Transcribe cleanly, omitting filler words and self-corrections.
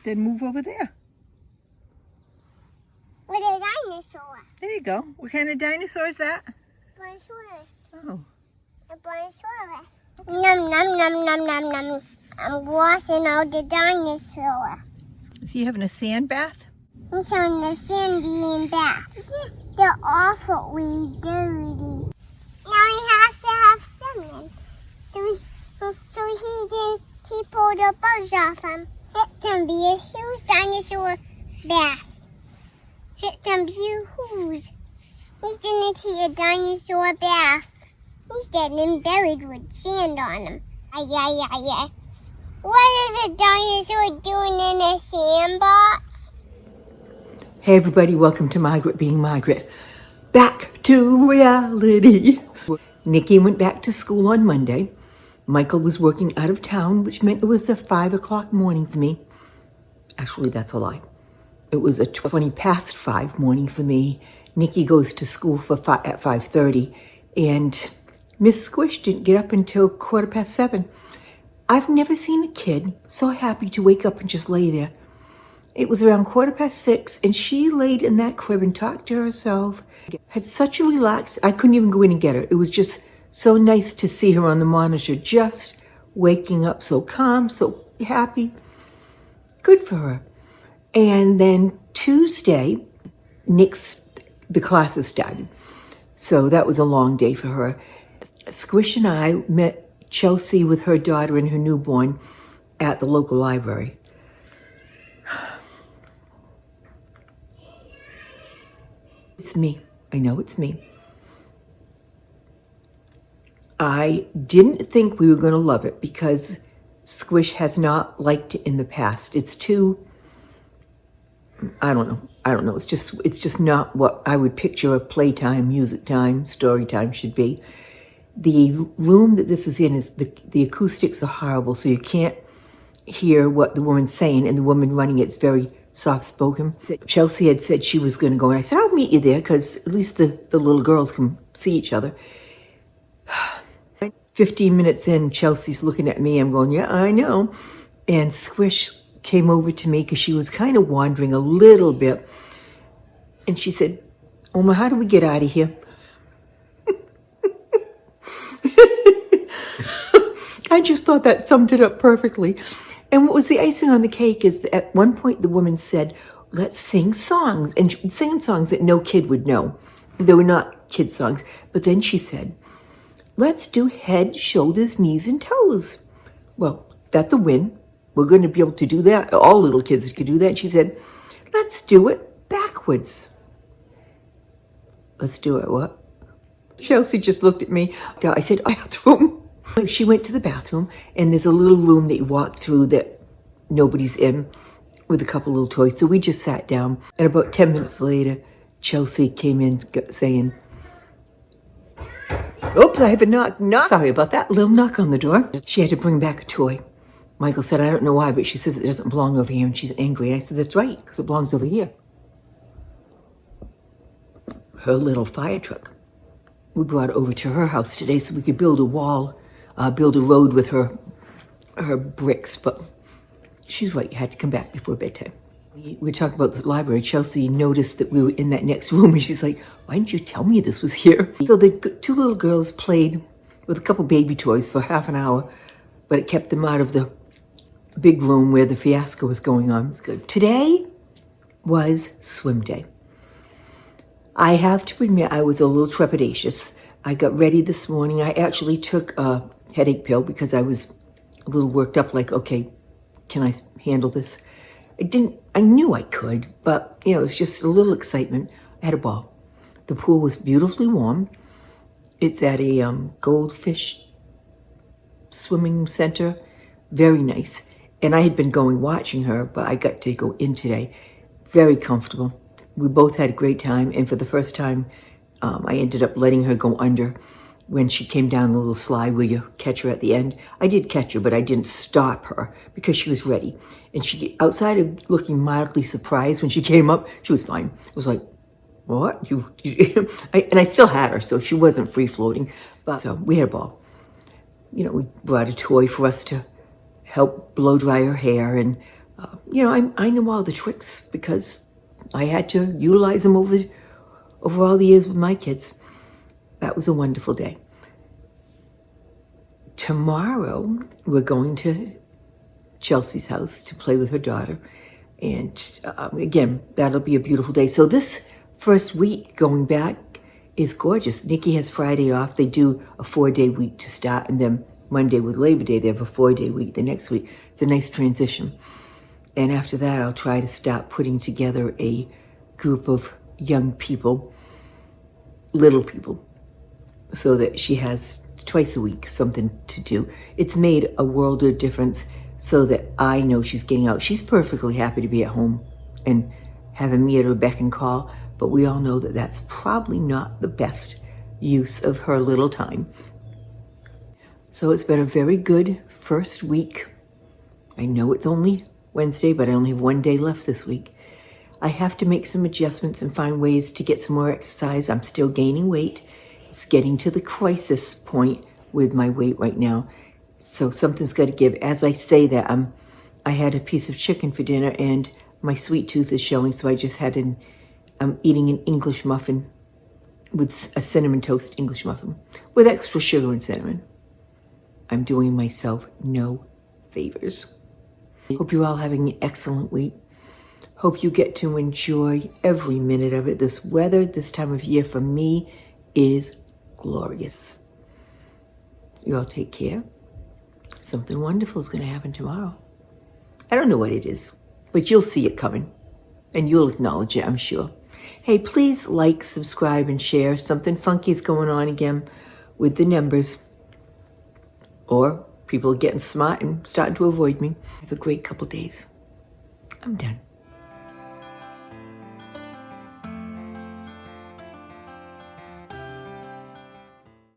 Then move over there. With a dinosaur. There you go. What kind of dinosaur is that? Brontosaurus. Oh. A brontosaurus. Num, num, num, num, num, num. I'm washing out the dinosaur. Is he having a sand bath? He's on the sandy bath. They're awfully dirty. Now he has to have swimming. So he pulled the bugs off him. It can be a huge dinosaur bath. It can be huge. He's gonna take a dinosaur bath. He's getting buried with sand on him. Ay, ay, ay, ay. What is a dinosaur doing in a sandbox? Hey everybody, welcome to Margaret Being Margaret. Back to reality. Nikki went back to school on Monday. Michael was working out of town, which meant it was the 5 o'clock morning for me. Actually, that's a lie. It was a 20 past 5 morning for me. Nikki goes to school at 5:30, and Miss Squish didn't get up until 7:15. I've never seen a kid so happy to wake up and just lay there. It was around 6:15, and she laid in that crib and talked to herself. Had such a relaxed, I couldn't even go in and get her. It was just so nice to see her on the monitor, just waking up so calm, so happy. Good for her. And then Tuesday, the classes started. So that was a long day for her. Squish and I met Chelsea with her daughter and her newborn at the local library. It's me. I know it's me. I didn't think we were going to love it because Squish has not liked it in the past. It's too, I don't know. It's just not what I would picture a playtime, music time, story time should be. The room that this is in is the acoustics are horrible, so you can't hear what the woman's saying, and the woman running it's very soft-spoken. Chelsea had said she was going to go, and I said, I'll meet you there because at least the little girls can see each other. 15 minutes in, Chelsea's looking at me. I'm going, yeah, I know. And Squish came over to me because she was kind of wandering a little bit. And she said, Oma, how do we get out of here? I just thought that summed it up perfectly. And what was the icing on the cake is that at one point the woman said, let's sing songs, and singing songs that no kid would know. They were not kid songs. But then she said, let's do head, shoulders, knees, and toes. Well, that's a win. We're going to be able to do that. All little kids could do that. And she said, let's do it backwards. Let's do it what? Chelsea just looked at me. I said, bathroom. She went to the bathroom, and there's a little room that you walk through that nobody's in with a couple little toys. So we just sat down, and about 10 minutes later, Chelsea came in saying, oops, I have a knock. Sorry about that. Little knock on the door. She had to bring back a toy. Michael said, I don't know why, but she says it doesn't belong over here, and she's angry. I said, that's right, because it belongs over here. Her little fire truck. We brought it over to her house today so we could build a wall, build a road with her bricks, but she's right, you had to come back before bedtime. We talked about the library. Chelsea noticed that we were in that next room, and she's like, why didn't you tell me this was here? So the two little girls played with a couple baby toys for half an hour, but it kept them out of the big room where the fiasco was going on. It was good. Today was swim day. I have to admit I was a little trepidatious. I got ready this morning. I actually took a headache pill because I was a little worked up, like, okay, can I handle this? I knew I could, but, it was just a little excitement. I had a ball. The pool was beautifully warm. It's at a goldfish swimming center. Very nice. And I had been going watching her, but I got to go in today. Very comfortable. We both had a great time, and for the first time, I ended up letting her go under when she came down the little slide where you catch her at the end. I did catch her, but I didn't stop her because she was ready. And she, outside of looking mildly surprised when she came up, she was fine. It was like, what? And I still had her, so she wasn't free-floating. But so we had a ball. We brought a toy for us to help blow dry her hair, and I know all the tricks because I had to utilize them over all the years with my kids. That was a wonderful day. Tomorrow, we're going to Chelsea's house to play with her daughter. And again, that'll be a beautiful day. So this first week going back is gorgeous. Nikki has Friday off. They do a 4-day week to start, and then Monday with Labor Day, they have a 4-day week the next week. It's a nice transition. And after that, I'll try to start putting together a group of young people, little people, so that she has twice a week something to do. It's made a world of difference so that I know she's getting out. She's perfectly happy to be at home and having me at her beck and call, but we all know that that's probably not the best use of her little time. So it's been a very good first week. I know it's only Wednesday, but I only have 1 day left this week. I have to make some adjustments and find ways to get some more exercise. I'm still gaining weight. It's getting to the crisis point with my weight right now. So something's got to give. As I say that, I had a piece of chicken for dinner and my sweet tooth is showing, so I just had I'm eating an English muffin with a cinnamon toast English muffin with extra sugar and cinnamon. I'm doing myself no favors. Hope you're all having an excellent week. Hope you get to enjoy every minute of it. This weather, this time of year for me is glorious. You all take care. Something wonderful is going to happen tomorrow. I don't know what it is, but you'll see it coming and you'll acknowledge it, I'm sure. Hey, please like, subscribe, and share. Something funky is going on again with the numbers, or people are getting smart and starting to avoid me. Have a great couple days. I'm done.